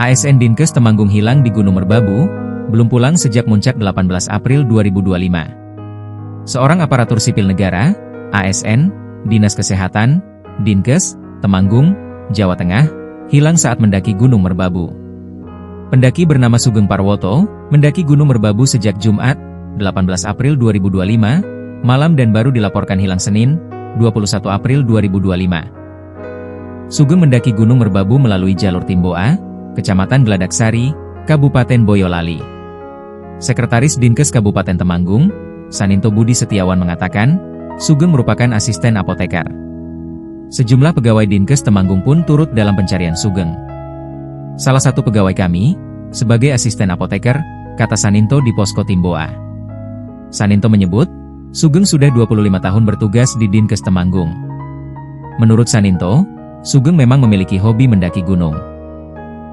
ASN Dinkes Temanggung hilang di Gunung Merbabu, belum pulang sejak muncak 18 April 2025. Seorang aparatur sipil negara, ASN, Dinas Kesehatan, Dinkes, Temanggung, Jawa Tengah, hilang saat mendaki Gunung Merbabu. Pendaki bernama Sugeng Parwoto, mendaki Gunung Merbabu sejak Jumat, 18 April 2025, malam dan baru dilaporkan hilang Senin, 21 April 2025. Sugeng mendaki Gunung Merbabu melalui jalur Timboa, Kecamatan Gladaksari, Kabupaten Boyolali. Sekretaris Dinkes Kabupaten Temanggung, Saninto Budi Setiawan mengatakan, Sugeng merupakan asisten apoteker. Sejumlah pegawai Dinkes Temanggung pun turut dalam pencarian Sugeng. Salah satu pegawai kami, sebagai asisten apoteker, kata Saninto di posko Timboa. Saninto menyebut, Sugeng sudah 25 tahun bertugas di Dinkes Temanggung. Menurut Saninto, Sugeng memang memiliki hobi mendaki gunung.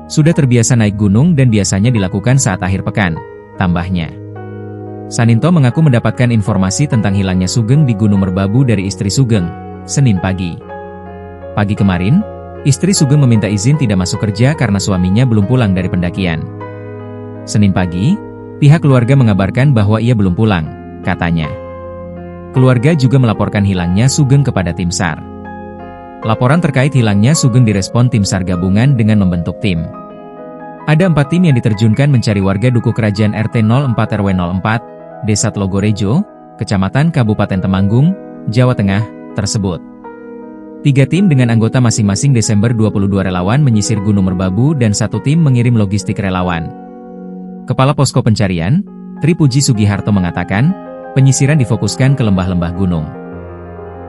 Sudah terbiasa naik gunung dan biasanya dilakukan saat akhir pekan, tambahnya. Saninto mengaku mendapatkan informasi tentang hilangnya Sugeng di Gunung Merbabu dari istri Sugeng, Senin pagi. Pagi kemarin, istri Sugeng meminta izin tidak masuk kerja karena suaminya belum pulang dari pendakian. Senin pagi, pihak keluarga mengabarkan bahwa ia belum pulang, katanya. Keluarga juga melaporkan hilangnya Sugeng kepada tim SAR. Laporan terkait hilangnya Sugeng direspon tim SAR gabungan dengan membentuk tim. Ada 4 tim yang diterjunkan mencari warga Duku Kerajaan RT 04 RW 04, Desa Tlogorejo, Kecamatan Kabupaten Temanggung, Jawa Tengah, tersebut. 3 tim dengan anggota masing-masing Desember 22 relawan menyisir Gunung Merbabu dan 1 tim mengirim logistik relawan. Kepala Posko Pencarian, Tri Puji Sugiharto mengatakan, penyisiran difokuskan ke lembah-lembah gunung.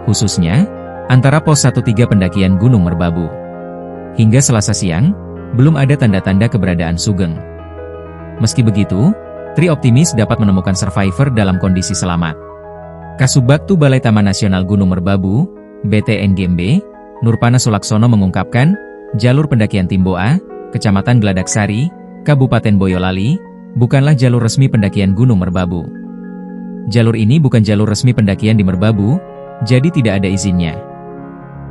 Khususnya, antara pos 13 pendakian Gunung Merbabu. Hingga Selasa siang, belum ada tanda-tanda keberadaan Sugeng. Meski begitu, Tri optimis dapat menemukan survivor dalam kondisi selamat. Kasubagtu Balai Taman Nasional Gunung Merbabu, BTNGMB, Nurpana Sulaksono mengungkapkan, jalur pendakian Timboa, Kecamatan Gladaksari, Kabupaten Boyolali, bukanlah jalur resmi pendakian Gunung Merbabu. Jalur ini bukan jalur resmi pendakian di Merbabu, jadi tidak ada izinnya.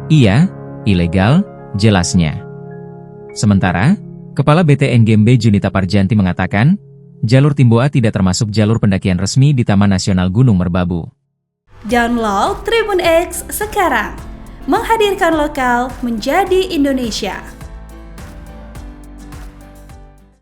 Iya, ilegal, jelasnya. Sementara, Kepala BTNGMB Junita Parjanti mengatakan, jalur Timboa tidak termasuk jalur pendakian resmi di Taman Nasional Gunung Merbabu. Download Tribun X sekarang, menghadirkan lokal menjadi Indonesia.